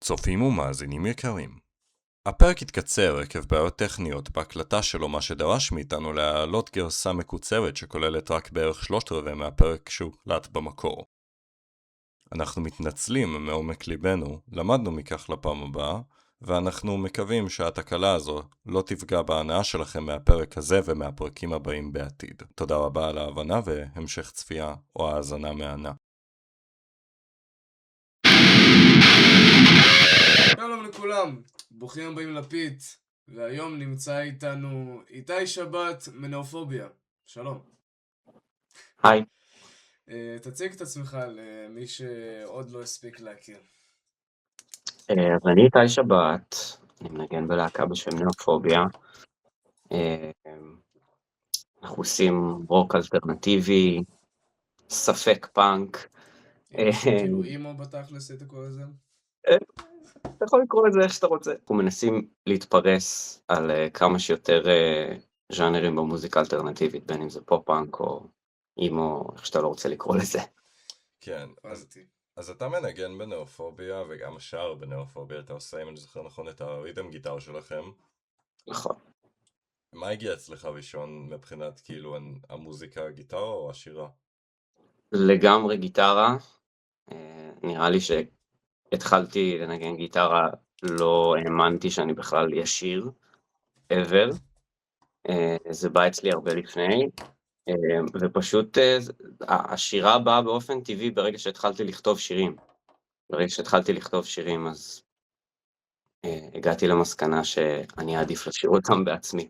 צופים ומאזינים יקרים. הפרק התקצר עקב בעיות טכניות בהקלטה שלו, מה שדרש מאיתנו להעלות גרסה מקוצרת שכוללת רק בערך 3/4 מהפרק שהוקלט במקור. אנחנו מתנצלים מעומק ליבנו, למדנו מכך לפעם הבאה, ואנחנו מקווים שהתקלה הזו לא תפגע בהנאה שלכם מהפרק הזה ומהפרקים הבאים בעתיד. תודה רבה על ההבנה והמשך צפייה או האזנה מהנה. שלום לכולם, ברוכים הבאים לפיט, והיום נמצא איתנו איתי שבת מנאופוביה. שלום. היי. תציג את עצמך למי שעוד לא הספיק להכיר. אז אני איתי שבת, אני מנגן בלהקה בשם נאופוביה. אנחנו עושים רוק אלטרנטיבי, ספק פאנק. כאילו אימו בתכלס את הכל הזה? אתה יכול לקרוא את זה איך שאתה רוצה. אנחנו מנסים להתפרס על כמה שיותר ז'אנרים במוזיקה אלטרנטיבית, בין אם זה פופ-פאנק או אימו, איך שאתה לא רוצה לקרוא לזה. כן, אז אתה מנגן בנאופוביה וגם שר בנאופוביה, אתה עושה, אם אני זוכר נכון, את הריתם גיטר שלכם. נכון. מה הגיע אצלך ראשון מבחינת כאילו המוזיקה, הגיטרה או השירה? לגמרי גיטרה. נראה לי שהתחלתי לנגן גיטרה, לא האמנתי שאני בכלל ישיר, ever. זה בא אצלי הרבה לפני, ופשוט השירה באה באופן טבעי ברגע שהתחלתי לכתוב שירים. ברגע שהתחלתי לכתוב שירים, אז הגעתי למסקנה שאני אעדיף לשיר אותם בעצמי.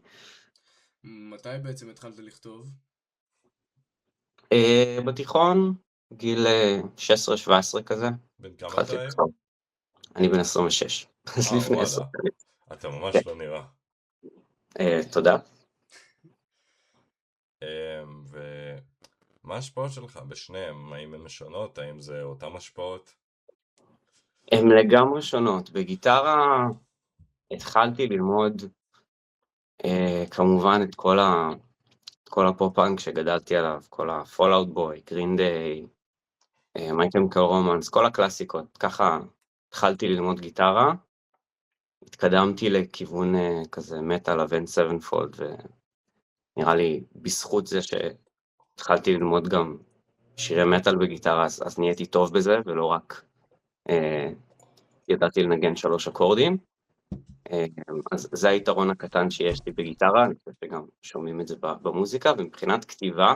מתי בעצם התחלת לכתוב? בתיכון, גיל 16-17 כזה. בן כמה התחלתי אתה? לכתוב. אני בן 26, אז לפני 10 וואלה, שנים. אתה ממש לא נראה. תודה. ומה ההשפעות שלך בשניהם? האם הן שונות? האם זה אותם השפעות? הן לגמרי שונות. בגיטרה התחלתי ללמוד כמובן את כל הפופ-פאנק שגדלתי עליו, כל ה-Fall Out Boy, Green Day, My Chemical Romance, כל הקלאסיקות. ככה התחלתי ללמוד גיטרה, התקדמתי לכיוון כזה מטל, אבנט סבנפולד, ונראה לי בזכות זה שהתחלתי ללמוד גם שירי מטל בגיטרה, אז נהייתי טוב בזה, ולא רק ידעתי לנגן 3 אקורדים. אז זה היתרון הקטן שיש לי בגיטרה, אני חושב שגם שומעים את זה במוזיקה, ומבחינת כתיבה,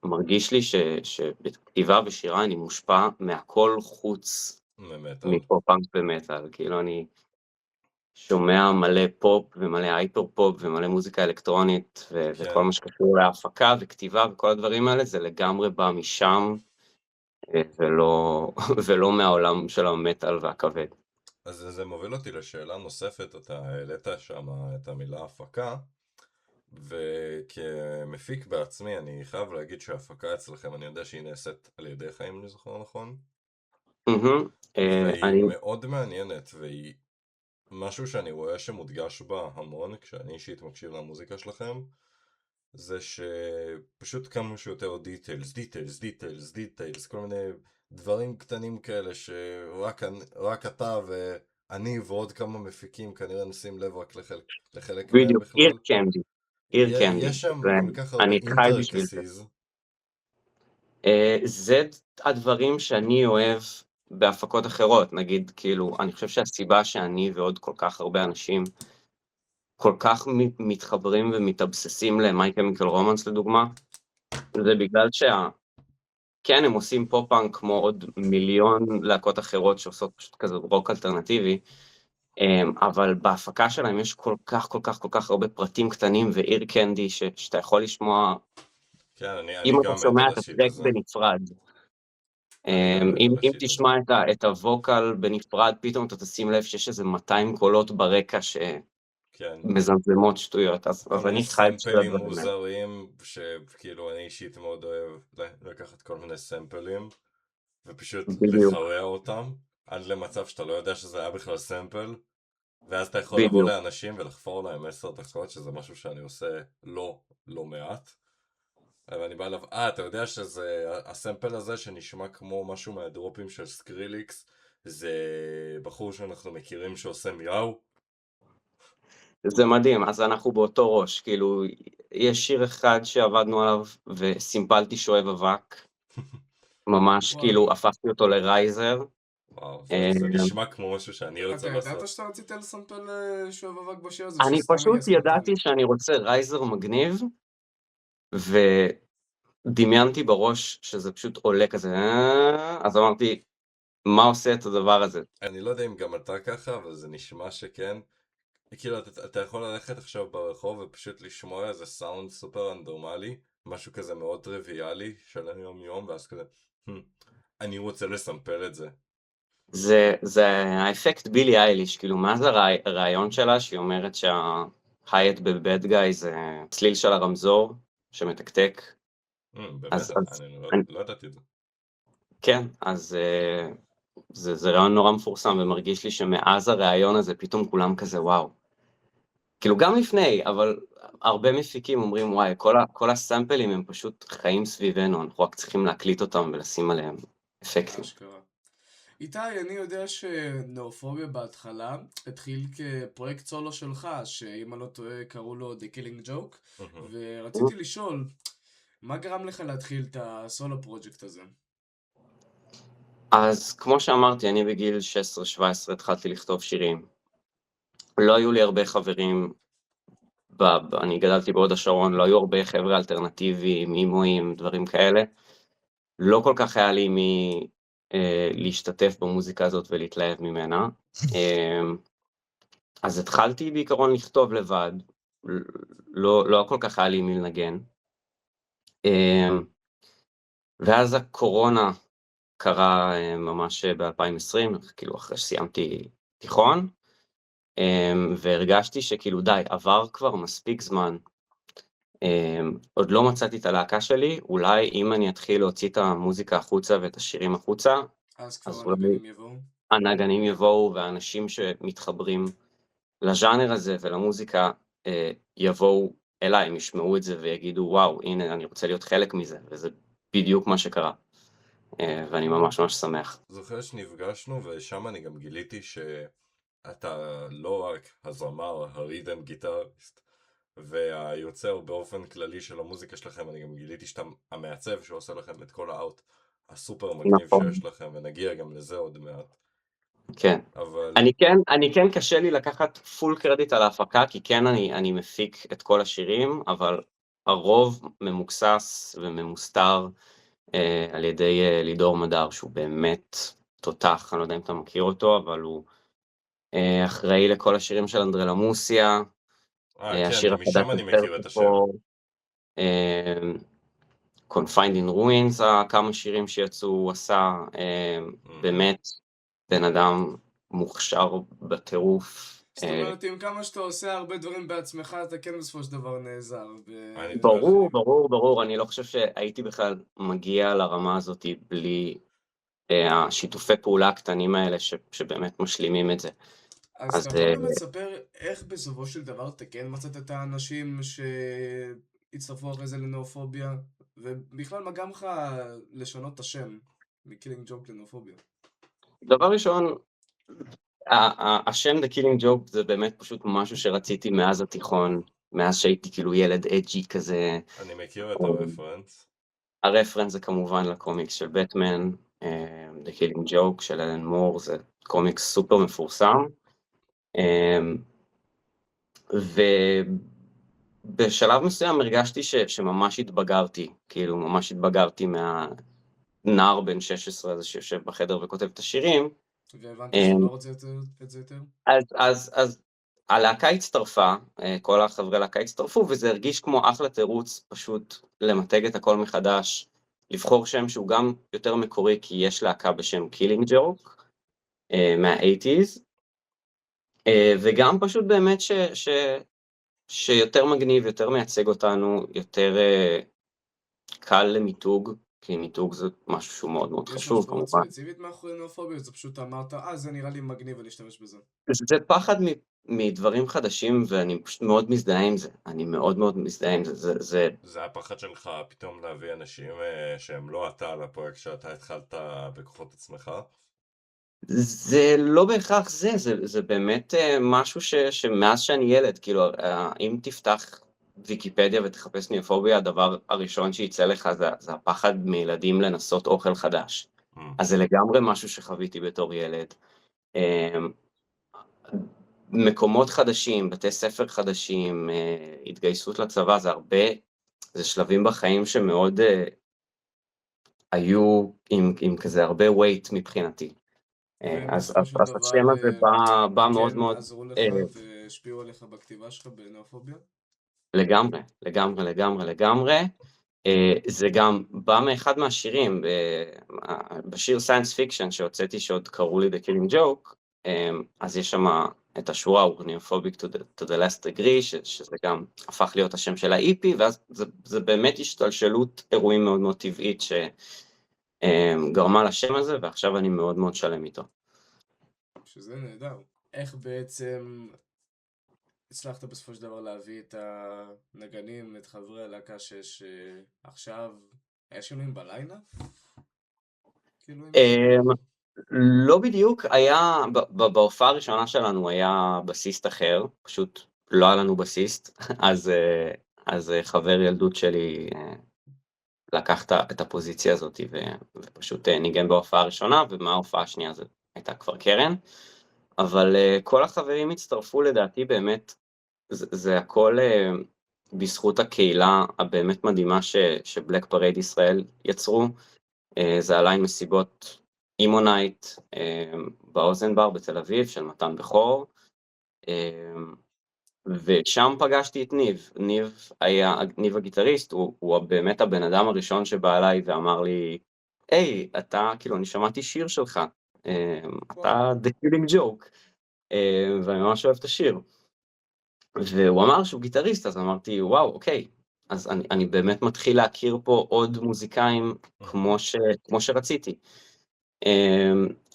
מרגיש לי שבכתיבה ושירה אני מושפע מהכל חוץ מפופ-פאנק ומטל. כאילו אני שומע מלא פופ ומלא הייפר פופ ומלא מוזיקה אלקטרונית, וכל מה שקשור להפקה וכתיבה וכל הדברים האלה, זה לגמרי בא משם, ולא מהעולם של המטל והכבד. אז זה מוביל אותי לשאלה נוספת, אתה העלית שם את המילה הפקה, וכמפיק בעצמי אני חייב להגיד שההפקה אצלכם, אני יודע שהיא נעשית על ידיך, אם אני זוכר נכון. והיא מאוד מעניינת, והיא משהו שאני רואה שמודגש בה המון כשאני אישית מקשיב למוזיקה שלכם, זה שפשוט כמה שיותר דיטיילס, כל מיני דברים קטנים כאלה שרק אתה ואני ועוד כמה מפיקים כנראה נשים לב רק לחלק מהם בדיוק, בכלל. איר קנדי. יש שם כל כך הרבה אינטריקסיז. זה הדברים שאני אוהב בהפקות אחרות, נגיד, כאילו, אני חושב שהסיבה שאני ועוד כל כך הרבה אנשים כל כך מתחברים ומתאבססים ל-My Chemical Romance לדוגמה, זה בגלל כן, הם עושים פופ-פאנק כמו עוד מיליון להקות אחרות שעושות פשוט כזה רוק אלטרנטיבי, אבל בהפקה שלהם יש כל כך הרבה פרטים קטנים ואיר קנדי שאתה יכול לשמוע, אם אתה שומע את הטרק בנפרד, אם תשמע את הווקל בנפרד, פתאום אתה תשים לב שיש איזה 200 קולות ברקע מזמזמות שטויות, אז אני חי את שטויות סמפלים מוזרים, שכאילו אני אישית מאוד אוהב לקחת כל מיני סמפלים ופשוט לחרע אותם עד למצב שאתה לא יודע שזה היה בכלל סמפל, ואז אתה יכול לבוא לאנשים ולחפור להם 10 דקות, שזה משהו שאני עושה לא מעט, ואני בא אליו, אתה יודע שזה הסמפל הזה שנשמע כמו משהו מהדרופים של סקריליקס, זה בחור שאנחנו מכירים שעושה מיהו? זה מדהים, אז אנחנו באותו ראש, כאילו, יש שיר אחד שעבדנו עליו וסימפלתי שואב אבק, ממש וואו. כאילו הפכתי אותו לרייזר. וואו, אה, זה נשמע כמו משהו שאני רוצה אתה ידעת לעשות. שאתה רצית לסמפל שואב אבק בשיר הזה, אני שסתם היה פשוט ספונטני? ידעתי שאני רוצה רייזר מגניב, ודמיינתי בראש שזה פשוט עולה כזה, אז אמרתי, מה עושה את הדבר הזה? אני לא יודע אם גם אתה ככה, אבל זה נשמע שכן. כאילו, אתה יכול ללכת עכשיו ברחוב ופשוט לשמוע איזה סאונד סופר אנדרמלי, משהו כזה מאוד טריוויאלי של היום יום, ואז כזה, "Hmm, אני רוצה לסמפל את זה." זה האפקט בילי אייליש, כאילו, מה זה הרעיון שלה שהיא אומרת שההייט בבד גאי זה צליל של הרמזור שמתקתק. באמת, אז אני אני- לא ידעתי את זה. כן, אז זה רעיון נורא מפורסם, ומרגיש לי שמאז הרעיון הזה פתאום כולם כזה וואו. כאילו גם לפני, אבל הרבה מפיקים אומרים וואי, כל הסאמפלים הם פשוט חיים סביבנו, אנחנו רק צריכים להקליט אותם ולשים עליהם אפקטים. אשכרה. איתי, אני יודע שנאופוביה בהתחלה התחיל כפרויקט סולו שלך, שאם אני לא טועה קראו לו The Killing Joke, מהמם. ורציתי לשאול, מה גרם לך להתחיל את הסולו פרויקט הזה? אז כמו שאמרתי, אני בגיל 16-17 התחלתי לכתוב שירים. לא היו לי הרבה חברים, אני גדלתי בהוד השרון, לא היו הרבה חבר'ה אלטרנטיביים, אימויים, דברים כאלה. לא כל כך היה לי מי להשתתף במוזיקה הזאת ולהתלהב ממנה. אז התחלתי בעיקרון לכתוב לבד, לא כל כך היה לי מי לנגן. ואז הקורונה קרה ממש ב-2020, כאילו אחרי שסיימתי תיכון, והרגשתי שכאילו די, עבר כבר מספיק זמן. עוד לא מצאתי את הלהקה שלי, אולי אם אני אתחיל להוציא את המוזיקה החוצה ואת השירים החוצה, אז כבר אז אולי הנגנים יבואו. הנגנים יבואו והאנשים שמתחברים לז'אנר הזה ולמוזיקה יבואו אליי, הם ישמעו את זה ויגידו וואו, הנה אני רוצה להיות חלק מזה, וזה בדיוק מה שקרה. ואני ממש ממש שמח. זוכר שנפגשנו, ושם אני גם גיליתי שאתה לא רק הזמר, הריתם גיטריסט, והיוצר באופן כללי של המוזיקה שלכם, אני גם גיליתי שאתה המעצב שעושה לכם את כל הארט הסופר מגניב נכון, שיש לכם, ונגיע גם לזה עוד מעט. כן. אבל אני כן קשה לי לקחת פול קרדיט על ההפקה, כי כן אני מפיק את כל השירים, אבל הרוב ממוקסס וממוסתר על ידי לידור מדר, שהוא באמת תותח, אני לא יודע אם אתה מכיר אותו, אבל הוא אחראי לכל השירים של אנדרלמוסיה, כן, השיר החדש משם של אני מכיר את השם. סרטופור, Confined in Ruins, כמה שירים שיצאו, הוא עשה, באמת בן אדם מוכשר בטירוף. זאת אומרת, עם כמה שאתה עושה הרבה דברים בעצמך, אתה כן בסופו של דבר נעזר אני ברור, באחרים. ברור, ברור, אני לא חושב שהייתי בכלל מגיע לרמה הזאת בלי השיתופי פעולה הקטנים האלה שבאמת משלימים את זה. אז אז אתה יכול באמת לספר איך בסופו של דבר אתה כן מצאת את האנשים שהצטרפו אחרי זה לנאופוביה, ובכלל מה גם לך לשנות את השם מקילינג ג'וק לנאופוביה? דבר ראשון, השם The Killing Joke זה באמת פשוט משהו שרציתי מאז התיכון, מאז שהייתי כאילו ילד אג'י כזה. אני מכיר את הרפרנס. הרפרנס זה כמובן לקומיקס של בטמן, The Killing Joke של אלן מור, זה קומיקס סופר מפורסם. ובשלב מסוים הרגשתי שממש התבגרתי, כאילו ממש התבגרתי מהנער בן 16 הזה שיושב בחדר וכותב את השירים. והבנת שאתה לא רוצה את זה יותר? אז הלהקה הצטרפה, כל החברי להקה הצטרפו, וזה הרגיש כמו אחלה תירוץ פשוט למתג את הכל מחדש, לבחור שם שהוא גם יותר מקורי, כי יש להקה בשם Killing Joke, מה-80s, וגם פשוט באמת שיותר מגניב, יותר מייצג אותנו, יותר קל למיתוג, כי מיתוג זה משהו שהוא מאוד מאוד יש חשוב, משמעות כמובן. ספציפית מאחורי נאופוביה? זה פשוט אמרת, זה נראה לי מגניב, אני אשתמש בזה. זה פחד מדברים חדשים, ואני פשוט מאוד מזדהה עם זה. אני מאוד מאוד מזדהה עם זה. זה הפחד שלך פתאום להביא אנשים שהם לא אתה לפרויקט שאתה התחלת בכוחות עצמך? זה לא בהכרח זה באמת משהו שמאז שאני ילד, כאילו, אם תפתח ויקיפדיה ותחפש ניאופוביה, הדבר הראשון שיצא לך זה הפחד מילדים לנסות אוכל חדש. אז זה לגמרי משהו שחוויתי בתור ילד. אמ, מקומות חדשים, בתי ספר חדשים, התגייסות לצבא, זה שלבים בחיים שמאוד היו עם כזה הרבה weight מבחינתי. אז ובסופו של השם דבר הזה בא מאוד כן מאוד עזרו לך והשפיעו עליך בכתיבה שלך בנאופוביה? לגמרי, לגמרי, לגמרי, לגמרי. זה גם בא מאחד מהשירים, בשיר סיינס פיקשן שהוצאתי שעוד קראו לי The Killing Joke, אז יש שם את השורה We're neophobic to the last degree, שזה גם הפך להיות השם של ה-EP, ואז זה באמת השתלשלות אירועים מאוד מאוד טבעית שגרמה לשם הזה, ועכשיו אני מאוד מאוד שלם איתו. שזה נהדר. איך בעצם הצלחת בסופו של דבר להביא את הנגנים, את חברי הלהקה שעכשיו, היה שינויים בליינאפ? כאילו עם זה? לא בדיוק, בהופעה הראשונה שלנו היה בסיסט אחר, פשוט לא היה לנו בסיסט, אז חבר ילדות שלי לקח את הפוזיציה הזאת ופשוט ניגן בהופעה הראשונה, ומההופעה השנייה זה הייתה כבר קרן, אבל כל החברים הצטרפו לדעתי באמת, זה הכל בזכות הקהילה הבאמת מדהימה שבלק פרייד ישראל יצרו, זה עלה עם מסיבות אימונייט באוזנבר בתל אביב של מתן בכור, ושם פגשתי את ניב. ניב הגיטריסט, הוא באמת הבן אדם הראשון שבא אליי ואמר לי, היי, אתה, כאילו, אני שמעתי שיר שלך, אתה The Killing Joke, ואני ממש אוהב את השיר. והוא אמר שהוא גיטריסט, אז אמרתי, וואו, אוקיי, אז אני באמת מתחיל להכיר פה עוד מוזיקאים כמו שרציתי.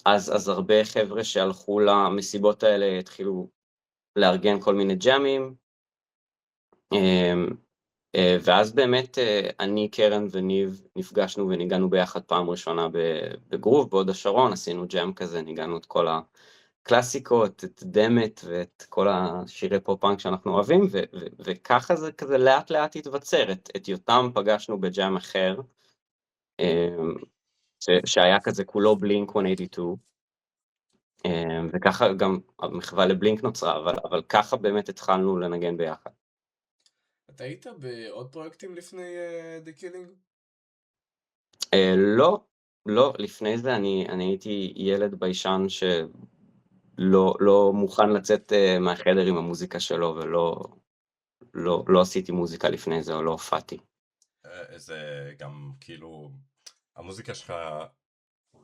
אז הרבה חבר'ה שהלכו למסיבות האלה התחילו לארגן כל מיני ג'אמים, ואז באמת אני, קרן וניב נפגשנו וניגענו ביחד פעם ראשונה בגרוב, בעוד השרון, עשינו ג'אם כזה, ניגענו את כל הקלאסיקות, את דמת ואת כל השירי פופ-פאנק שאנחנו אוהבים, וככה זה כזה לאט לאט התווצר, את יותם פגשנו בג'אם אחר, שהיה כזה כולו בלינק 182, וככה גם המחווה לבלינק נוצרה, אבל ככה באמת התחלנו לנגן ביחד. אתה היית בעוד פרויקטים לפני The Killing? לא, לפני זה אני הייתי ילד ביישן שלא מוכן לצאת מהחדר עם המוזיקה שלו, ולא עשיתי מוזיקה לפני זה, או לא הופעתי. זה גם כאילו, המוזיקה שלך,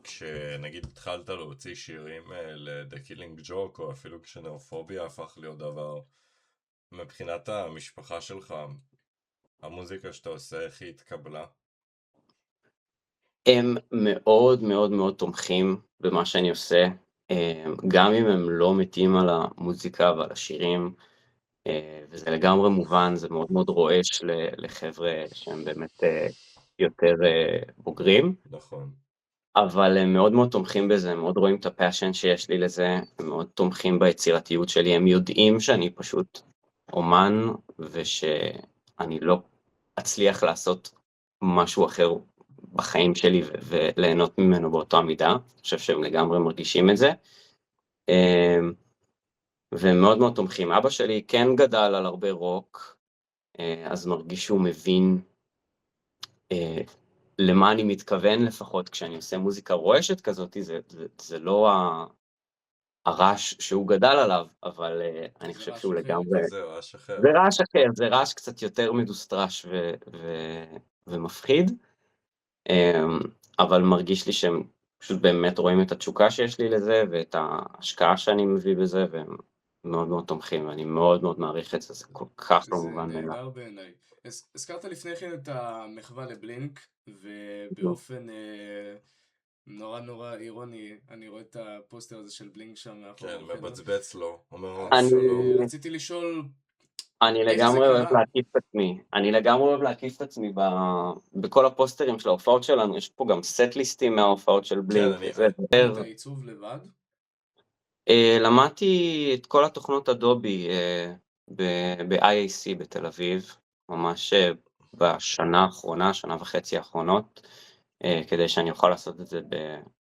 כשנגיד התחלת להוציא שירים ל-The Killing Joke, או אפילו כשנאופוביה הפך להיות דבר, מבחינת המשפחה שלך, המוזיקה שאתה עושה, איך היא התקבלה? הם מאוד מאוד מאוד תומכים במה שאני עושה, גם אם הם לא מתים על המוזיקה ועל השירים, וזה לגמרי מובן, זה מאוד מאוד רועש לחבר'ה שהם באמת יותר בוגרים. נכון. אבל הם מאוד מאוד תומכים בזה, הם מאוד רואים את הפאשן שיש לי לזה, הם מאוד תומכים ביצירתיות שלי, הם יודעים שאני פשוט אומן, ושאני לא אצליח לעשות משהו אחר בחיים שלי וליהנות ממנו באותה מידה, אני חושב שהם לגמרי מרגישים את זה, והם מאוד מאוד תומכים. אבא שלי כן גדל על הרבה רוק, אז מרגיש שהוא מבין למה אני מתכוון לפחות כשאני עושה מוזיקה רועשת כזאת, זה לא הרעש שהוא גדל עליו, אבל אני חושב שהוא לגמרי... זה רעש אחר. זה רעש אחר, זה רעש קצת יותר מדוסטרש ומפחיד, אבל מרגיש לי שהם פשוט באמת רואים את התשוקה שיש לי לזה, ואת ההשקעה שאני מביא בזה, והם מאוד מאוד תומכים, ואני מאוד מאוד מעריך את זה, זה כל כך לא מובן זה בעיניי. נהדר בעיניי. הזכרת לפני כן את המחווה לבלינק, ובאופן נורא נורא אירוני, אני רואה את הפוסטר הזה של בלינק שם מאחור. כן, מבצבץ לו, אומר אז שלום. רציתי לשאול, אני איך זה לגמרי אוהב קרה? להקיף את עצמי. אני לגמרי אוהב להקיף את עצמי בכל הפוסטרים של ההופעות שלנו. יש פה גם סט ליסטים מההופעות של כן, בלינק אני... וזה. למדת עיצוב לבד? למדתי את כל התוכנות אדובי ב-IAC בתל אביב, ממש בשנה האחרונה, שנה וחצי האחרונות, כדי שאני אוכל לעשות את זה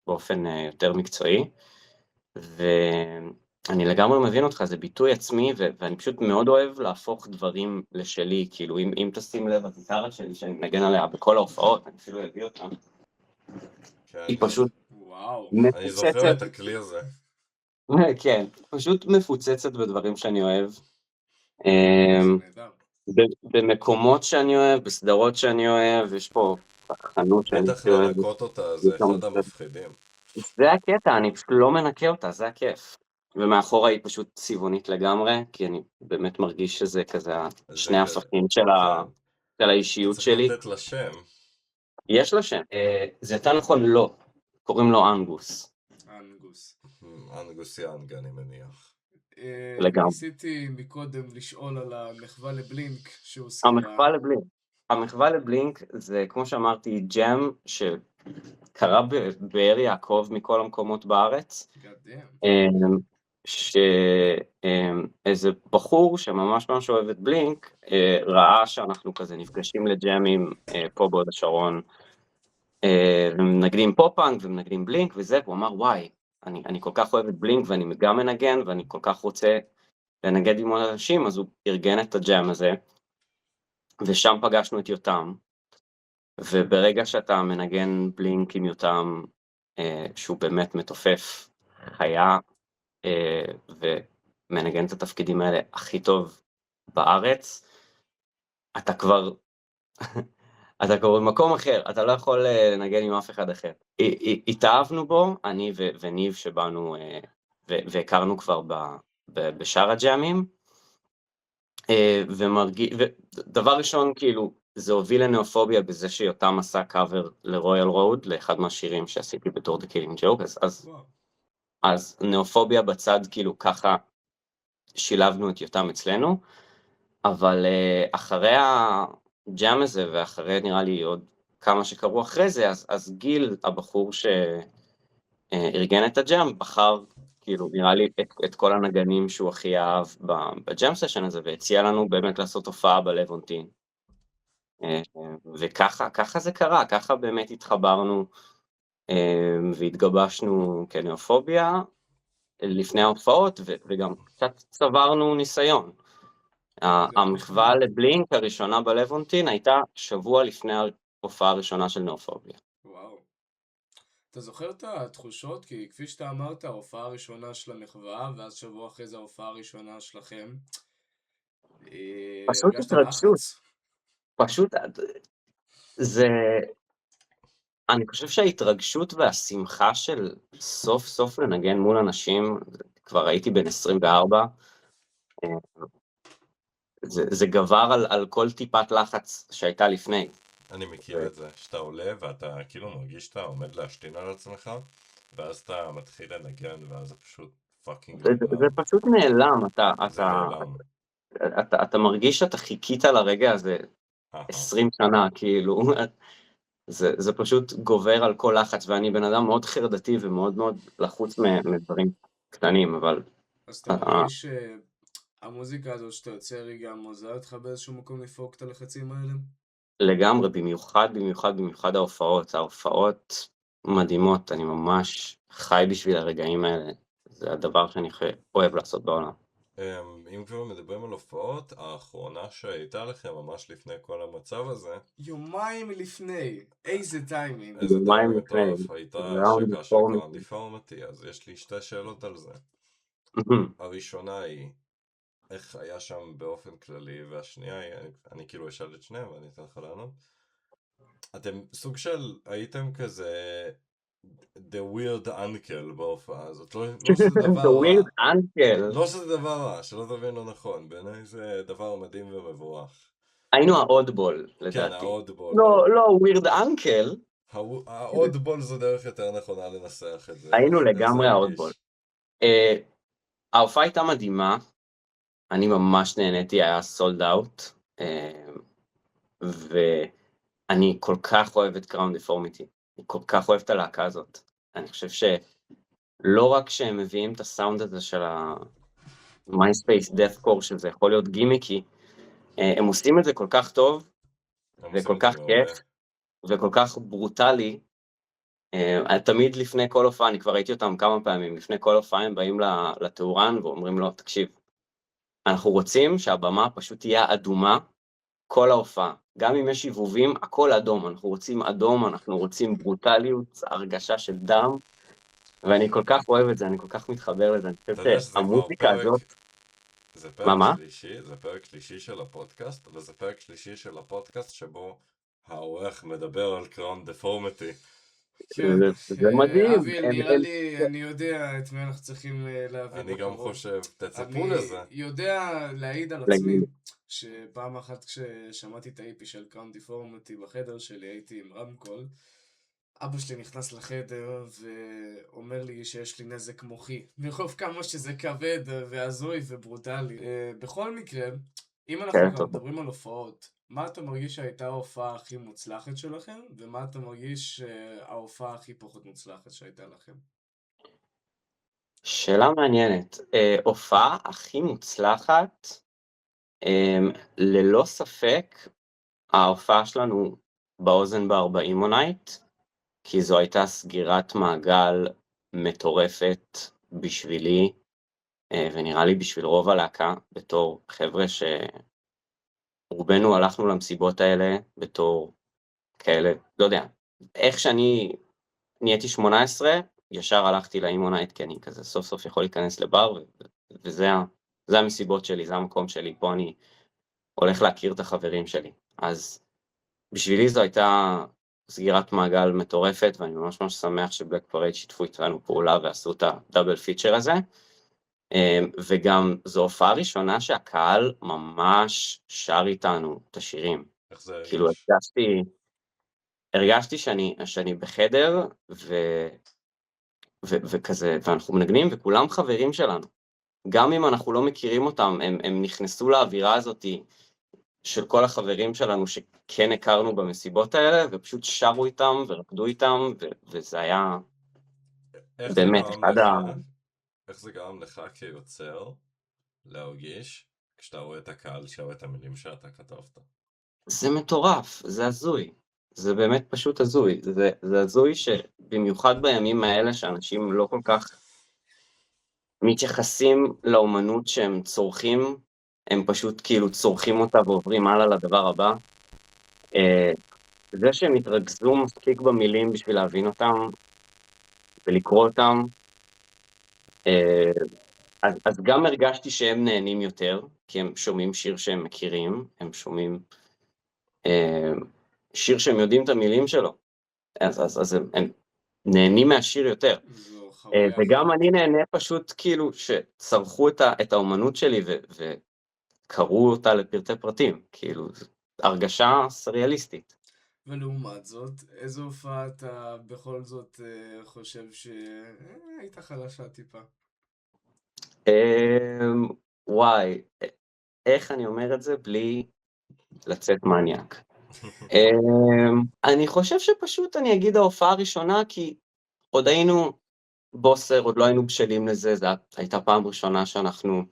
באופן יותר מקצועי. ואני לגמרי מבין אותך, זה ביטוי עצמי, ואני פשוט מאוד אוהב להפוך דברים לשלי, כאילו אם תשים לב, הגיטרה שלי שאני מנגן עליה בכל ההופעות, אני אפילו אביא אותה, כן, היא פשוט וואו. אני זוכר את הכלי הזה. כן, פשוט מפוצצת בדברים שאני אוהב. זה נהדר. במקומות שאני אוהב, בסדרות שאני אוהב, יש פה חנות שאני בטח אוהב. לנקות אותה, זה אחד המפחידים. זה הקטע, אני פשוט לא מנקה אותה, זה הכיף. ומאחורה היא פשוט צבעונית לגמרי, כי אני באמת מרגיש שזה כזה שני הפכים של האישיות צריך שלי. לתת לה שם. יש לה שם. זה יותר נכון לא, קוראים לו אנגוס. אנגוס. אנגוס יאנג, אני מניח. לגמרי. ניסיתי מקודם לשאול על המחווה לבלינק שהוזכרה. המחווה לבלינק זה, כמו שאמרתי, ג'ם שקרה באר יעקב מכל המקומות בארץ. God damn. שאיזה בחור שממש ממש אוהב את בלינק, ראה שאנחנו כזה נפגשים לג'מים פה בהוד השרון, ומנגנים פופאנק ומנגנים בלינק וזה, והוא אמר וואי, אני כל כך אוהב את בלינק ואני גם מנגן ואני כל כך רוצה לנגד עם עוד אנשים, אז הוא ארגן את הג'ם הזה, ושם פגשנו את יותם, וברגע שאתה מנגן בלינק עם יותם, שהוא באמת מתופף חיה, ומנגן את התפקידים האלה הכי טוב בארץ, אתה כבר במקום אחר, אתה לא יכול לנגן עם אף אחד אחר. התאהבנו בו, אני וניב שבאנו, והכרנו כבר בשאר הג'אמים, ודבר ראשון, כאילו, זה הוביל לנאופוביה בזה שיותם עשה קאבר לרויאל רוד, לאחד מהשירים שעשיתי בתור The Killing Joke, אז נאופוביה בצד, כאילו, ככה שילבנו את יותם אצלנו, אבל אחרי הג'אם הזה, ואחרי נראה לי עוד כמה שקרו אחרי זה, אז גיל, הבחור שארגן את הג'אם, בחר, כאילו, נראה לי את כל הנגנים שהוא הכי אהב בג'אם סשן הזה, והציע לנו באמת לעשות הופעה בלוונטין. וככה זה קרה, ככה באמת התחברנו והתגבשנו כנאופוביה לפני ההופעות, וגם קצת צברנו ניסיון. המחווה לבלינק הראשונה בלוונטין הייתה שבוע לפני ההופעה הראשונה של נאופוביה. וואו. אתה זוכר את התחושות? כי כפי שאתה אמרת, ההופעה הראשונה של המחווה, ואז שבוע אחרי זה ההופעה הראשונה שלכם. פשוט הרגשת התרגשות. לחץ? פשוט, אני חושב שההתרגשות והשמחה של סוף סוף לנגן מול אנשים, כבר הייתי בן 24, זה גבר על כל טיפת לחץ שהייתה לפני. אני מכיר את זה, שאתה עולה ואתה כאילו מרגיש שאתה עומד להשתין על עצמך, ואז אתה מתחיל לנגן, ואז זה פשוט פאקינג זה פשוט נעלם, זה נעלם. אתה מרגיש שאתה חיכית לרגע הזה 20 שנה, כאילו, זה פשוט גובר על כל לחץ, ואני בן אדם מאוד חרדתי ומאוד מאוד לחוץ מדברים קטנים, אבל... אז אתה מרגיש שהמוזיקה הזאת שאתה יוצר היא גם עוזרת לך באיזשהו מקום לפרוק את הלחצים האלה? לגמרי, במיוחד ההופעות מדהימות, אני ממש חי בשביל הרגעים האלה, זה הדבר שאני אוהב לעשות בעולם. אם כבר מדברים על הופעות, האחרונה שהייתה לכם ממש לפני כל המצב הזה, יומיים לפני, איזה טיימינג. איזה יומיים טיימינג לפני. מטורף, הייתה זה היה השקה של אוניפורמי. גרנדיפורמטי, אז יש לי שתי שאלות על זה. הראשונה היא, איך היה שם באופן כללי, והשנייה היא, אני כאילו אשאל את שניהם ואני אתן לך לענות. אתם סוג של, הייתם כזה the weird uncle בהופעה הזאת, לא שזה דבר The רע. weird uncle. לא שזה דבר רע, שלא תבין לא נכון, בעיניי זה דבר מדהים ומבורך. היינו האודבול, כן, לדעתי. האודבול. לא, weird uncle. האודבול זו דרך יותר נכונה לנסח את זה. היינו איך זה לגמרי הרגיש? האודבול. ההופעה הייתה מדהימה, אני ממש נהניתי, היה סולד אאוט, ואני כל כך אוהב את קראון דפורמיטי, אני כל כך אוהב את הלהקה הזאת. אני חושב שלא רק שהם מביאים את הסאונד הזה של ה-MySpace Deathcore, שזה יכול להיות גימיקי, הם עושים את זה כל כך טוב, הם עושים וכל את זה כך מעולה. כיף, וכל כך ברוטלי. תמיד לפני כל הופעה, אני כבר ראיתי אותם כמה פעמים, לפני כל הופעה הם באים לתאורן ואומרים לו, תקשיב, אנחנו רוצים שהבמה פשוט תהיה אדומה כל ההופעה. גם אם יש שיבובים, הכל אדום. אנחנו רוצים אדום, אנחנו רוצים ברוטליות, הרגשה של דם, ואני כל כך אוהב את זה, אני כל כך מתחבר לזה. אני אתה חושב יודע שזה כבר שהמוזיקה פרק, הזאת, זה מה? פרק שלישי, זה פרק שלישי של הפודקאסט, וזה פרק שלישי של הפודקאסט שבו העורך מדבר על קראון דפורמיטי. כן, זה מדהים. אביאל, נראה לי, אני יודע את מי אנחנו צריכים להביא אני גם בקרוב. חושב, תצפו אני לזה. יודע להעיד על עצמי, שפעם אחת כששמעתי את ה-EP של קראון דפורמיטי בחדר שלי, הייתי עם רמקול, אבא שלי נכנס לחדר ואומר לי שיש לי נזק מוחי, מרוב כמה שזה כבד והזוי וברוטלי. בכל מקרה, אם אנחנו כן, כבר טוב. מדברים על הופעות, מה אתה מרגיש שהייתה ההופעה הכי מוצלחת שלכם, ומה אתה מרגיש ההופעה הכי פחות מוצלחת שהייתה לכם? שאלה מעניינת. הופעה הכי מוצלחת, ללא ספק, ההופעה שלנו באוזן בר באימונייט, כי זו הייתה סגירת מעגל מטורפת בשבילי, ונראה לי בשביל רוב הלהקה, בתור חבר'ה שרובנו הלכנו למסיבות האלה בתור כאלה, לא יודע, איך שאני נהייתי 18, ישר הלכתי לאימונייט, כי אני כזה סוף סוף יכול להיכנס לבר, וזה המסיבות שלי, זה המקום שלי, פה אני הולך להכיר את החברים שלי. אז בשבילי זו הייתה סגירת מעגל מטורפת, ואני ממש ממש שמח שבלק פרייד שיתפו איתנו פעולה ועשו את הדאבל פיצ'ר הזה. וגם זו הופעה ראשונה שהקהל ממש שר איתנו את השירים. איך זה הרגיש? כאילו הרגשתי שאני בחדר, וכזה, ואנחנו מנגנים, וכולם חברים שלנו. גם אם אנחנו לא מכירים אותם, הם נכנסו לאווירה הזאת של כל החברים שלנו שכן הכרנו במסיבות האלה, ופשוט שרו איתם ורקדו איתם, וזה היה איך זה באמת גרם אחד לך, איך זה גרם לך כיוצר להרגיש כשאתה רואה את הקהל שר את המילים שאתה כתבת? זה מטורף, זה הזוי. זה באמת פשוט הזוי. זה הזוי שבמיוחד בימים האלה שאנשים לא כל כך מתייחסים לאומנות שהם צורכים, הם פשוט כאילו צורכים אותה ועוברים הלאה לדבר הבא. זה שהם התרכזו מספיק במילים בשביל להבין אותם ולקרוא אותם, אז גם הרגשתי שהם נהנים יותר, כי הם שומעים שיר שהם מכירים, הם שומעים שיר שהם יודעים את המילים שלו, אז הם נהנים מהשיר יותר. זו חוויה וגם אחרת. אני נהנה פשוט כאילו שצרכו את האומנות שלי וקראו אותה לפרטי פרטים, כאילו הרגשה סריאליסטית. ולעומת זאת, איזו הופעה אתה בכל זאת חושב שהייתה חלשה טיפה? וואי, איך אני אומר את זה בלי לצאת מניאק? אני חושב שפשוט אני אגיד ההופעה הראשונה, כי עוד היינו בוסר, עוד לא היינו בשלים לזה, זו הייתה פעם ראשונה שאנחנו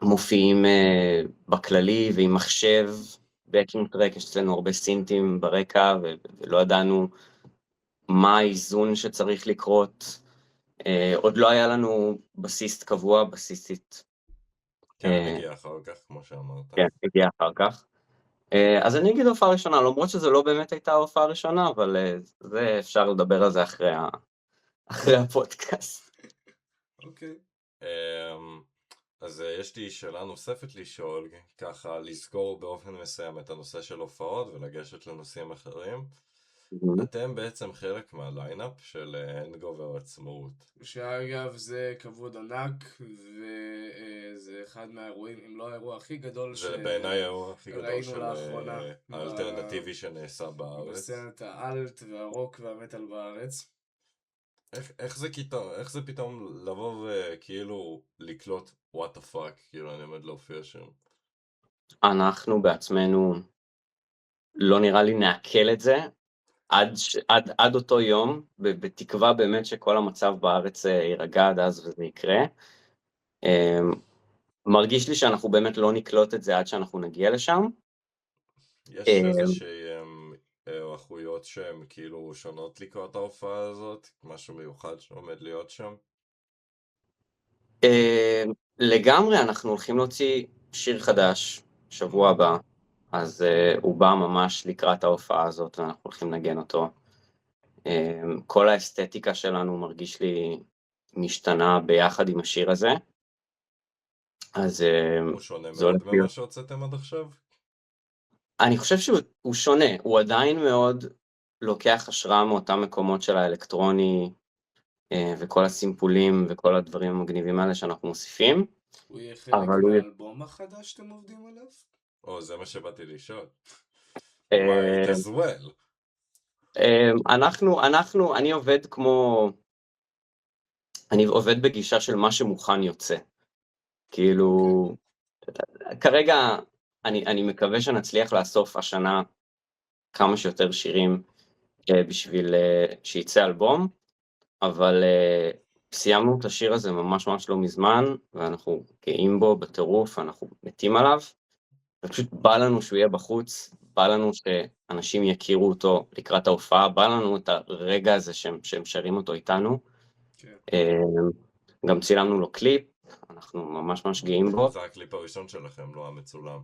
מופיעים בכללי ועם מחשב, בקינג טרק, יש אצלנו הרבה סינטים ברקע, ולא ידענו מה האיזון שצריך לקרות. עוד לא היה לנו בסיסט קבוע, בסיסטית. כן, הגיע אחר כך, כמו שאמרת. כן, הגיע אחר כך. אז אני אגיד הופעה ראשונה, למרות שזה לא באמת הייתה הופעה ראשונה, אבל זה אפשר לדבר על זה אחרי הפודקאסט. אוקיי. אז יש לי שאלה נוספת לשאול, ככה לזכור באופן מסוים את הנושא של הופעות ולגשת לנושאים אחרים. אתם בעצם חלק מהליינאפ של הנגובר עצמאות. שאגב זה כבוד ענק, וזה אחד מהאירועים, אם לא האירוע הכי גדול זה בעיניי האירוע הכי גדול ראינו של לאחרונה האלטרנטיבי שנעשה בארץ. בסצנת האלט והרוק והמטל בארץ. איך זה פתאום לבוא וכאילו לקלוט what the fuck, כאילו אני עומד להופיע שם. אנחנו בעצמנו לא נראה לי נעכל את זה עד אותו יום, בתקווה באמת שכל המצב בארץ יירגע עד אז וזה יקרה. מרגיש לי שאנחנו באמת לא נקלוט את זה עד שאנחנו נגיע לשם. יש איזושהי איכויות שהן כאילו שונות לקראת ההופעה הזאת? משהו מיוחד שעומד להיות שם? לגמרי, אנחנו הולכים להוציא שיר חדש שבוע הבא, אז הוא בא ממש לקראת ההופעה הזאת ואנחנו הולכים לנגן אותו. כל האסתטיקה שלנו מרגיש לי משתנה ביחד עם השיר הזה. אז הוא שונה זה הולך מאוד להיות. ממה שהוצאתם עד עכשיו? אני חושב שהוא שונה, הוא עדיין מאוד לוקח השראה מאותם מקומות של האלקטרוני וכל הסימפולים וכל הדברים המגניבים האלה שאנחנו מוסיפים. הוא יהיה חלק אבל הוא מהאלבום החדש שאתם עובדים עליו? או, זה מה שבאתי לשאול. אה, might as well. אני עובד אני עובד בגישה של מה שמוכן יוצא. כאילו, כרגע אני מקווה שנצליח לאסוף השנה כמה שיותר שירים בשביל שיצא אלבום, אבל סיימנו את השיר הזה ממש ממש לא מזמן, ואנחנו גאים בו בטירוף, אנחנו מתים עליו, ופשוט בא לנו שהוא יהיה בחוץ, בא לנו שאנשים יכירו אותו לקראת ההופעה, בא לנו את הרגע הזה שהם שרים אותו איתנו. כן. גם צילמנו לו קליפ, אנחנו ממש ממש גאים בו. זה הקליפ הראשון שלכם, לא המצולם.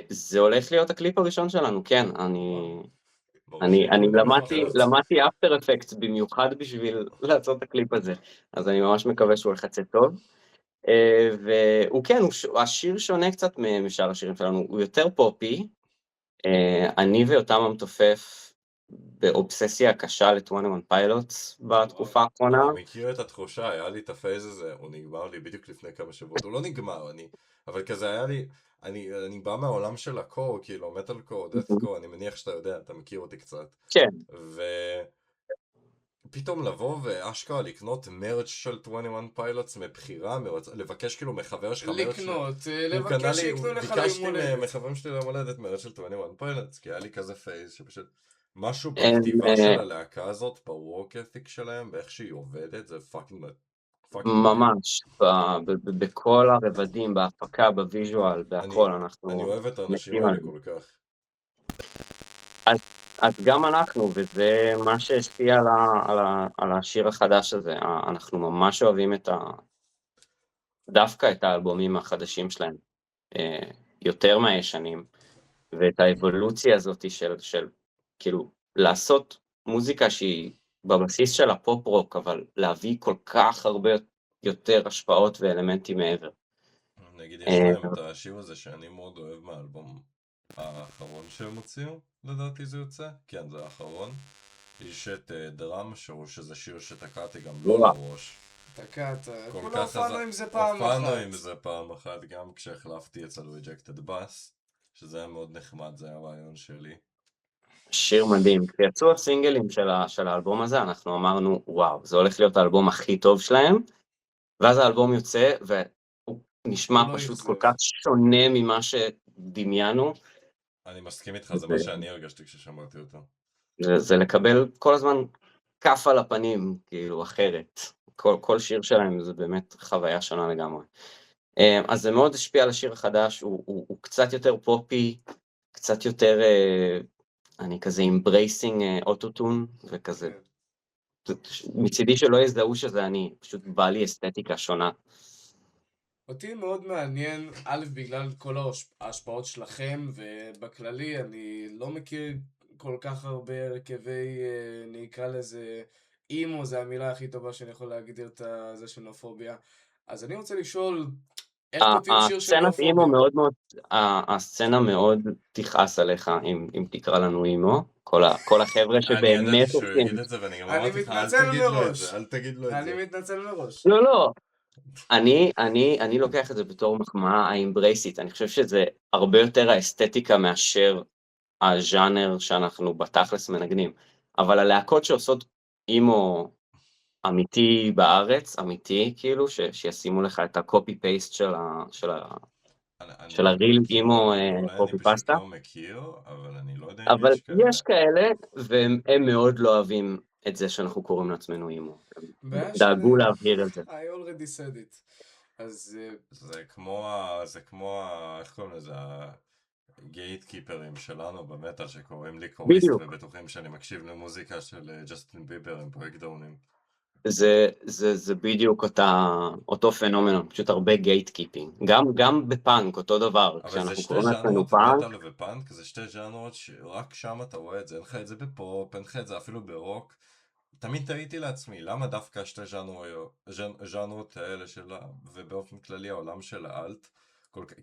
זה הולך להיות הקליפ הראשון שלנו, כן, אני מרשים. למדתי אפטר אפקטס במיוחד בשביל לעשות את הקליפ הזה, אז אני ממש מקווה שהוא הולך לצאת טוב. והוא כן, השיר שונה קצת משאר השירים שלנו, הוא יותר פופי. אני ויותם המתופף באובססיה קשה ל-21 פיילוטס בתקופה האחרונה. אני מכיר את התחושה, היה לי את הפייז הזה, הוא נגמר לי בדיוק לפני כמה שבועות, הוא לא נגמר, אבל כזה היה לי, אני בא מהעולם של הקור, כאילו, מטל קור, דאט קור, אני מניח שאתה יודע, אתה מכיר אותי קצת. כן. ופתאום לבוא ואשכרה לקנות מרץ' של 21 פיילוטס מבחירה, לבקש כאילו מחבר שלך מרץ' לבקש שיקנו לך ביקשתי לימולדת. מחברים שלי לימולדת מרץ' של 21 פיילוטס, כי היה לי כזה פייז שפשוט משהו בכתיבה של הלהקה הזאת, בוורק אתיק שלהם, באיך שהיא עובדת, זה פאקינג ממש, בכל הרבדים, בהפקה, בוויז'ואל, בהכל, אנחנו... אני אוהב את האנשים האלה כל כך. אז גם אנחנו, וזה מה שהשפיע על השיר החדש הזה, אנחנו ממש אוהבים דווקא את האלבומים החדשים שלהם, יותר מהישנים, ואת האבולוציה הזאת של כאילו לעשות מוזיקה שהיא בבסיס של הפופ רוק, אבל להביא כל כך הרבה יותר השפעות ואלמנטים מעבר. נגיד יש להם את השיר הזה שאני מאוד אוהב מהאלבום האחרון שהם הוציאו, לדעתי זה יוצא, כן זה האחרון. יש את דראם שואו, שזה שיר שתקעתי גם לא לראש. תקעת, כולה הופענו עם זה פעם אחת. הופענו עם זה פעם אחת, גם כשהחלפתי אצל ריג'קטד בס, שזה היה מאוד נחמד, זה היה הרעיון שלי. שיר מדהים, כשיצאו הסינגלים של האלבום הזה, אנחנו אמרנו, וואו, זה הולך להיות האלבום הכי טוב שלהם, ואז האלבום יוצא, והוא נשמע פשוט כל כך שונה ממה שדמיינו. אני מסכים איתך, זה מה שאני הרגשתי כששמעתי אותו. זה לקבל כל הזמן כף על הפנים, כאילו, אחרת. כל שיר שלהם זה באמת חוויה שונה לגמרי. אז זה מאוד השפיע על השיר החדש, הוא קצת יותר פופי, קצת יותר, אני כזה אמברייסינג אוטוטון, וכזה. מצידי שלא יזדהו שזה אני, פשוט בא לי אסתטיקה שונה. אותי מאוד מעניין, א', בגלל כל ההשפעות שלכם, ובכללי אני לא מכיר כל כך הרבה הרכבי, נקרא לזה, אימו, זה המילה הכי טובה שאני יכול להגדיר את זה של נופוביה. אז אני רוצה לשאול, איך כותבים שיר של נופוביה? הסצנה מאוד תכעס עליך אם תקרא לנו אימו, כל החבר'ה שבאמת... אני ידעתי שהוא יגיד את זה ואני גם אמרתי לך, אל תגיד לו את זה. אני מתנצל מראש. לא. אני לוקח את זה בתור מחמאה האמברייסית, אני חושב שזה הרבה יותר האסתטיקה מאשר הז'אנר שאנחנו בתכלס מנגנים, אבל הלהקות שעושות אימו אמיתי בארץ, אמיתי, כאילו, שישימו לך את הקופי פייסט של הריל אימו אולי אני קופי פשוט פסטה, לא מכיר, אבל אני לא יודע אם אבל יש כאלה. יש כאלה, והם מאוד לא אוהבים את זה שאנחנו קוראים לעצמנו אימו. הם בעיה דאגו של... להבהיר את זה. I already said it. אז זה כמו איך קוראים לזה, הגייט קיפרים שלנו במטל שקוראים לי קוריסט בדיוק. ובטוחים שאני מקשיב למוזיקה של ג'סטין ביבר עם ברקדאונים. זה בדיוק אותו פנומנון, פשוט הרבה גייט קיפינג. גם בפאנק, אותו דבר. אבל זה כשאנחנו שתי קוראים לעצמנו ז'אנרות, פאנק, מטל ופאנק, זה שתי ז'אנרות שרק שם אתה רואה את זה, אין לך את זה בפופ, אין לך את זה אפילו ברוק. תמיד תהיתי לעצמי, למה דווקא שתי ז'אנרות האלה שלה, ובאופן כללי העולם של האלט,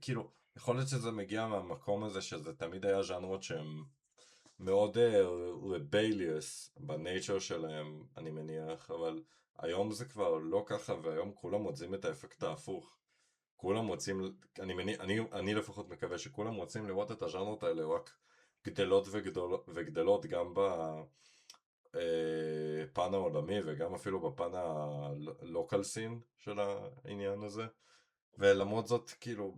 כאילו, יכול להיות שזה מגיע מהמקום הזה שזה תמיד היה ז'אנרות שהם מאוד רבליוס בנייצ'ר שלהם, אני מניח, אבל היום זה כבר לא ככה, והיום כולם מוצאים את האפקט ההפוך. כולם רוצים, אני לפחות מקווה שכולם רוצים לראות את הז'אנרות האלה רק גדלות וגדלות גם בפן העולמי וגם אפילו בפן הלוקל סין של העניין הזה. ולמרות זאת, כאילו,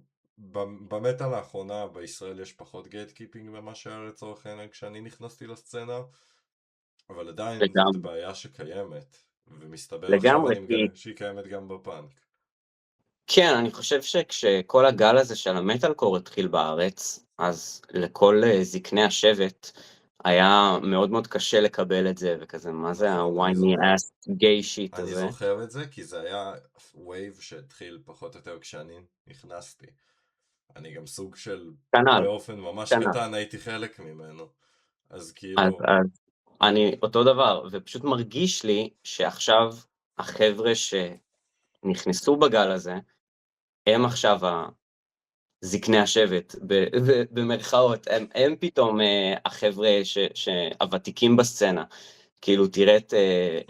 במטה לאחרונה בישראל יש פחות גייט קיפינג ממה שהיה לצורך העניין כשאני נכנסתי לסצנה, אבל עדיין זאת לגמרי, בעיה שקיימת, ומסתבר עכשיו לגמרי, אני מגלה שהיא קיימת גם בפאנק. כן, אני חושב שכשכל הגל הזה של המטאל קור התחיל בארץ, אז לכל זקני השבט היה מאוד מאוד קשה לקבל את זה, וכזה, מה זה נכון, ה-whiny ass gay shit אני הזה? זוכר את זה כי זה היה וייב שהתחיל פחות או יותר כשאני נכנסתי. אני גם סוג של, כנ"ל, באופן ממש כנ"ל. קטן הייתי חלק ממנו. אז אז כאילו, אני אותו דבר, ופשוט מרגיש לי שעכשיו החבר'ה שנכנסו בגל הזה, הם עכשיו זקני השבט, במרכאות, הם פתאום החבר'ה הוותיקים בסצנה. כאילו תראה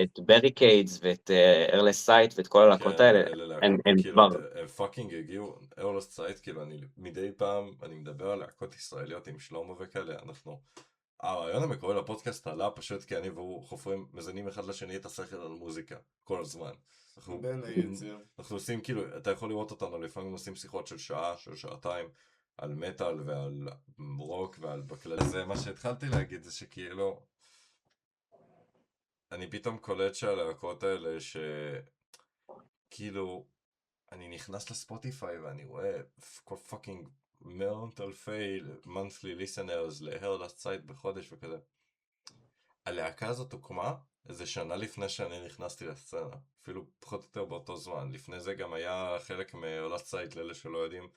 את בריקיידס ואת ארלס סייט ואת כל הלהקות כן, האלה, אלה להקות, הם כאילו, כבר, הם פאקינג הגיעו, ארלוסט סייט, כאילו, מדי פעם, אני מדבר על להקות ישראליות עם שלמה וכאלה, הרעיון המקורי לפודקאסט עלה פשוט כי אני והוא חופרים, מזינים אחד לשני את השכל על מוזיקה, כל הזמן. בין היתר. אנחנו עושים, כאילו, אתה יכול לראות אותנו, לפעמים עושים שיחות של שעה, של שעתיים, על מטל ועל רוק ועל בכלל. זה מה שהתחלתי להגיד, זה שכאילו, אני פתאום קולט שהלהקות האלה כאילו, אני נכנס לספוטיפיי ואני רואה כל פאקינג מאות אלפי monthly listeners להרלסט סייט בחודש וכזה. הלהקה הזאת הוקמה איזה שנה לפני שאני נכנסתי לסצנה, אפילו פחות או יותר באותו זמן. לפני זה גם היה חלק מהרלסט סייט, לאלה שלא יודעים,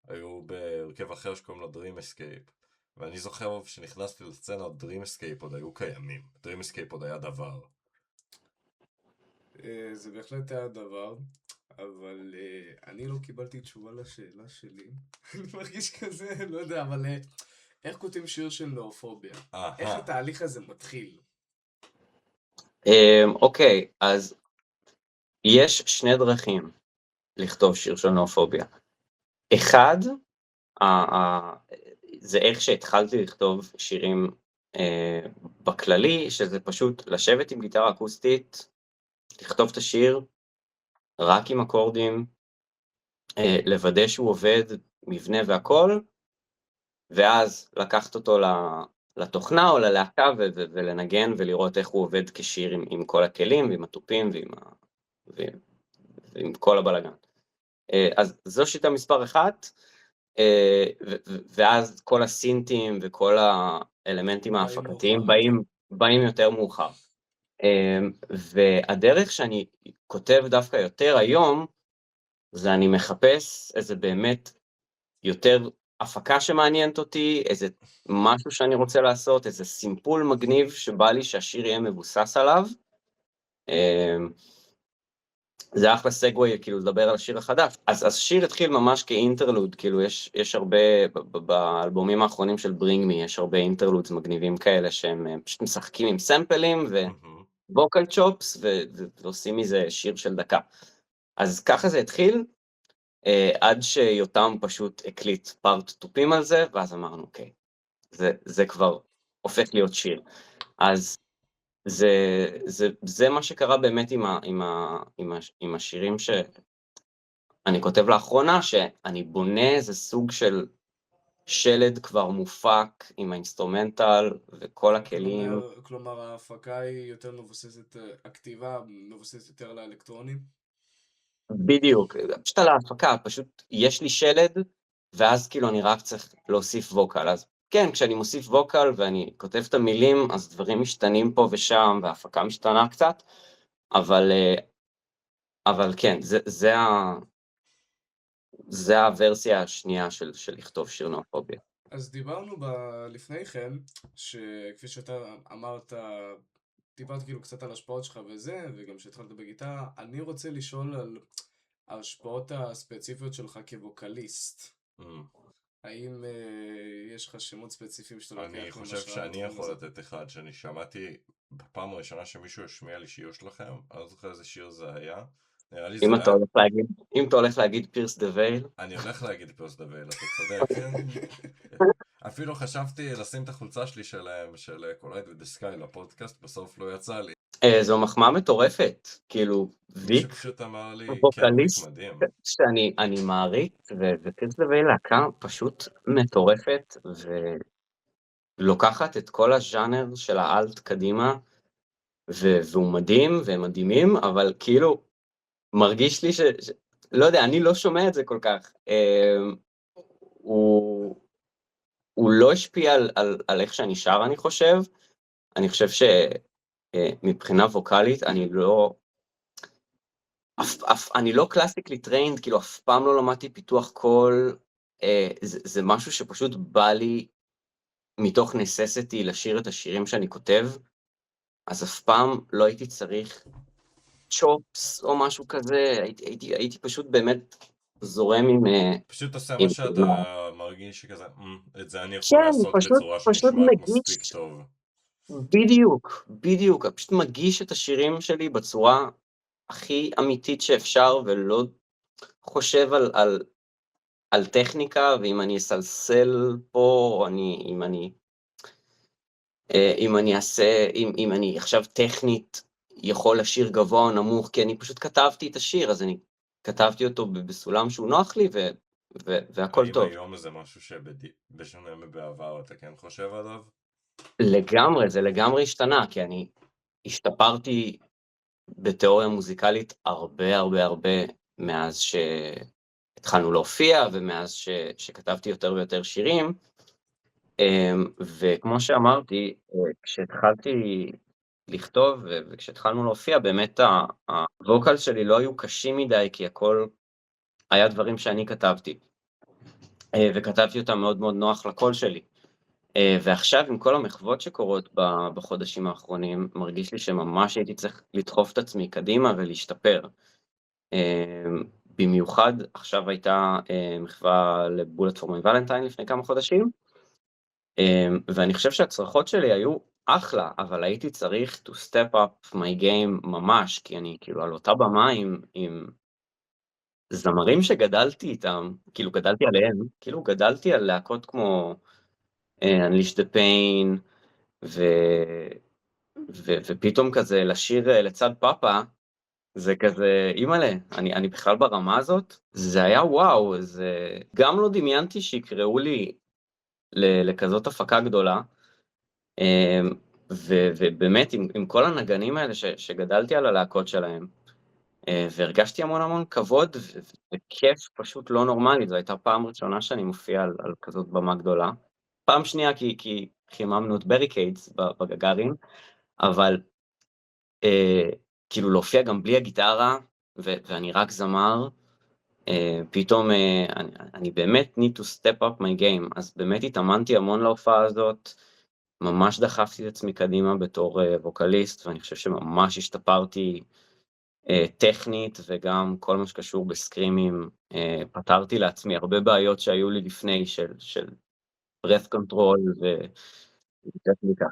היו בהרכב אחר שקוראים לו Dream Escape. ואני זוכר שנכנסתי לסצנה, Dream Escape עוד היו קיימים, Dream Escape עוד היה דבר. זה בהחלט היה דבר, אבל אני לא קיבלתי תשובה לשאלה שלי. אני מרגיש כזה, לא יודע, אבל איך כותבים שיר של נאופוביה? איך התהליך הזה מתחיל? אוקיי, אז יש שני דרכים לכתוב שיר של נאופוביה. אחד, זה איך שהתחלתי לכתוב שירים בכללי, שזה פשוט לשבת עם גיטרה אקוסטית, לכתוב את השיר רק עם אקורדים, לוודא שהוא עובד, מבנה והכל, ואז לקחת אותו לתוכנה או ללהקה ולנגן ולראות איך הוא עובד כשיר עם כל הכלים ועם התופים ועם כל הבלגן. אז זו שיטה מספר אחת, ואז כל הסינטים וכל האלמנטים ההפקתיים באים יותר מאוחר. והדרך שאני כותב דווקא יותר היום, זה אני מחפש איזה באמת יותר הפקה שמעניינת אותי, איזה משהו שאני רוצה לעשות, איזה סימפול מגניב שבא לי שהשיר יהיה מבוסס עליו. זה אחלה סגווי, כאילו, לדבר על השיר החדש. אז שיר התחיל ממש כאינטרלוד, כאילו, יש הרבה, באלבומים האחרונים של Bring Me, יש הרבה אינטרלודס מגניבים כאלה, שהם פשוט משחקים עם סמפלים וווקל צ'ופס, ועושים מזה שיר של דקה. אז ככה זה התחיל, עד שיותם פשוט הקליט פארט טופים על זה, ואז אמרנו, אוקיי, זה כבר הופך להיות שיר. אז זה מה שקרה באמת עם השירים שאני כותב לאחרונה, שאני בונה איזה סוג של שלד כבר מופק עם האינסטרומנטל וכל הכלים. כלומר, ההפקה היא יותר מבוססת, הכתיבה מבוססת יותר על האלקטרונים? בדיוק, פשוט על ההפקה, פשוט יש לי שלד, ואז כאילו אני רק צריך להוסיף ווקל. אז כן, כשאני מוסיף ווקל ואני כותב את המילים, אז דברים משתנים פה ושם, וההפקה משתנה קצת, אבל כן, זה הוורסיה השנייה של לכתוב שיר נאופוביה. אז דיברנו לפני כן, שכפי שאתה אמרת, דיברת כאילו קצת על השפעות שלך וזה, וגם שהתחלת בגיטרה, אני רוצה לשאול על ההשפעות הספציפיות שלך כווקליסט. האם יש לך שמות ספציפיים שאתה לוקח אני חושב שאני יכול לתת אחד, שאני שמעתי בפעם הראשונה שמישהו השמיע לי שיר שלכם, אני לא זוכר איזה שיר זה היה. נראה לי זה היה... אם אתה הולך להגיד פירס דה וייל? אני הולך להגיד פירס דה וייל, אתה צודק, כן? אפילו חשבתי לשים את החולצה שלי שלהם, של Collide with the Sky לפודקאסט, בסוף לא יצא לי. זו מחמאה מטורפת, כאילו, ויק, פשוט אמר לי, ווקליסט, כן, ויק מדהים. שאני מעריך, ופירס דה וייל להקה פשוט מטורפת, ולוקחת את כל הז'אנר של האלט קדימה, והוא מדהים, והם מדהימים, אבל כאילו, מרגיש לי לא יודע, אני לא שומע את זה כל כך. הוא לא השפיע על איך שאני שר, אני חושב. אני חושב שמבחינה ווקלית, אני לא קלאסיקלי טריינד, כאילו אף פעם לא למדתי פיתוח קול, זה משהו שפשוט בא לי מתוך נססיטי לשיר את השירים שאני כותב, אז אף פעם לא הייתי צריך צ'ופס או משהו כזה, הייתי פשוט באמת זורם עם... פשוט עושה מה שאתה מרגיש שכזה, את זה אני יכול לעשות בצורה שנשמעת מספיק טוב. בדיוק, פשוט מגיש את השירים שלי בצורה הכי אמיתית שאפשר, ולא חושב על טכניקה, ואם אני אסלסל פה, או אם אני עכשיו טכנית יכול לשיר גבוה או נמוך, כי אני פשוט כתבתי את השיר, אז אני כתבתי אותו בסולם שהוא נוח לי, והכל טוב. האם היום זה משהו שבשונה מבעבר אתה כן חושב עליו? לגמרי, זה לגמרי השתנה, כי אני השתפרתי בתיאוריה מוזיקלית הרבה מאז שהתחלנו להופיע, ומאז שכתבתי יותר ויותר שירים, וכמו שאמרתי, כשהתחלתי לכתוב, וכשהתחלנו להופיע, באמת הווקל שלי לא היו קשים מדי, כי הכל היה דברים שאני כתבתי, וכתבתי אותם מאוד מאוד נוח לקול שלי. ועכשיו עם כל המחוות שקורות בחודשים האחרונים, מרגיש לי שממש הייתי צריך לדחוף את עצמי קדימה ולהשתפר. במיוחד עכשיו הייתה מחווה לבולט פור מיי ולנטיין לפני כמה חודשים, ואני חושב שהצרחות שלי היו אחלה, אבל הייתי צריך to step up my game ממש, כי אני כאילו על אותה במה עם זמרים שגדלתי איתם, כאילו גדלתי עליהם, כאילו גדלתי על להקות כמו Unleash the Pain, ופתאום כזה לשיר לצד פאפה, זה כזה, אימאלה, אני בכלל ברמה הזאת, זה היה וואו, גם לא דמיינתי שיקראו לי לכזאת הפקה גדולה, ובאמת עם כל הנגנים האלה שגדלתי על הלהקות שלהם, והרגשתי המון כבוד וכיף פשוט לא נורמלי, זו הייתה פעם ראשונה שאני מופיע על כזאת במה גדולה, פעם שנייה כי חיממנו את בריקיידס בגגארין, אבל כאילו להופיע גם בלי הגיטרה, ואני רק זמר, פתאום אני באמת need to step up my game, אז באמת התאמנתי המון להופעה הזאת, ממש דחפתי את עצמי קדימה בתור ווקליסט, ואני חושב שממש השתפרתי טכנית, וגם כל מה שקשור בסקרימים, פתרתי לעצמי הרבה בעיות שהיו לי לפני של breath control וטכניקה.